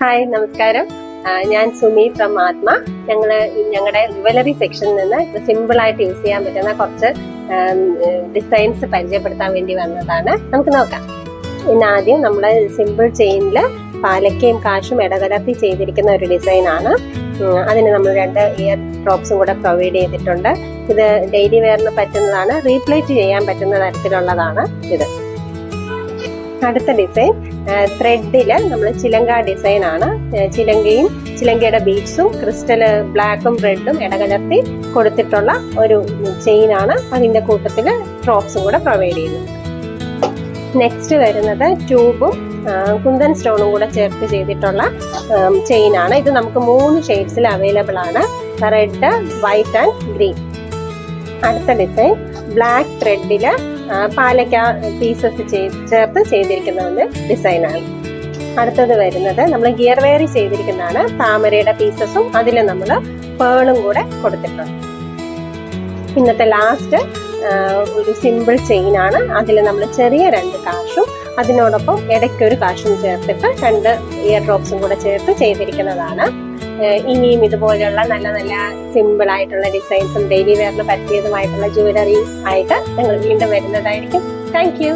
Hi, നമസ്കാരം. ഞാൻ Sumi from ആത്മ. ഞങ്ങളുടെ ജുവലറി സെക്ഷനിൽ നിന്ന് സിമ്പിൾ ആയിട്ട് യൂസ് ചെയ്യാൻ പറ്റുന്ന കുറച്ച് ഡിസൈൻസ് പരിചയപ്പെടുത്താൻ വേണ്ടി വന്നതാണ്. നമുക്ക് നോക്കാം. ഇന്ന് ആദ്യം നമ്മൾ സിമ്പിൾ ചെയിനിൽ പാലക്കയും കാശും ഇടകലർത്തി ചെയ്തിരിക്കുന്ന ഒരു ഡിസൈനാണ്. അതിന് നമ്മൾ 2 ഇയർ ഡ്രോപ്സും കൂടെ പ്രൊവൈഡ് ചെയ്തിട്ടുണ്ട്. ഇത് ഡെയിലി വെയറിന് പറ്റുന്നതാണ്, റീപ്ലേറ്റ് ചെയ്യാൻ പറ്റുന്ന തരത്തിലുള്ളതാണ് ഇത്. അടുത്ത ഡിസൈൻ ത്രെഡില് നമ്മൾ ചിലങ്ക ഡിസൈൻ ആണ്. ചിലങ്കയുടെ ബീഡ്സും ക്രിസ്റ്റൽ ബ്ലാക്കും റെഡും ഇടകലർത്തി കൊടുത്തിട്ടുള്ള ഒരു ചെയിനാണ്. അതിന്റെ കൂട്ടത്തില് ഡ്രോപ്സും കൂടെ പ്രൊവൈഡ് ചെയ്യുന്നത്. നെക്സ്റ്റ് വരുന്നത് ട്യൂബും കുന്തൻ സ്റ്റോണും കൂടെ ചേർത്ത് ചെയ്തിട്ടുള്ള ചെയിനാണ്. ഇത് നമുക്ക് 3 ഷെയ്ഡ്സിൽ അവൈലബിൾ ആണ്: റെഡ്, വൈറ്റ് ആൻഡ് ഗ്രീൻ. അടുത്ത ഡിസൈൻ ബ്ലാക്ക് ത്രെഡില് പാലക്ക പീസസ് ചേർത്ത് ചെയ്തിരിക്കുന്ന ഒരു ഡിസൈനാണ്. അടുത്തത് വരുന്നത് നമ്മൾ ഗിയർ വെയർ ചെയ്തിരിക്കുന്നതാണ്. താമരയുടെ പീസസും അതിൽ നമ്മൾ പേളും കൂടെ കൊടുത്തിട്ടുണ്ട്. ഇന്നത്തെ ലാസ്റ്റ് ഒരു സിമ്പിൾ ചെയിൻ ആണ്. അതിൽ നമ്മൾ ചെറിയ 2 കാശും അതിനോടൊപ്പം ഇടയ്ക്കൊരു കാശും ചേർത്തിട്ട് 2 ഇയർ ഡ്രോപ്സും കൂടെ ചേർത്ത് ചെയ്തിരിക്കുന്നതാണ്. ഇനിയും ഇതുപോലെയുള്ള നല്ല നല്ല സിമ്പിൾ ആയിട്ടുള്ള ഡിസൈൻസും ഡെയിലി വെയറിന് പറ്റിയതുമായിട്ടുള്ള ജുവലറി ആയിട്ട് ഞങ്ങൾ വീണ്ടും വരുന്നതായിരിക്കും. Thank you.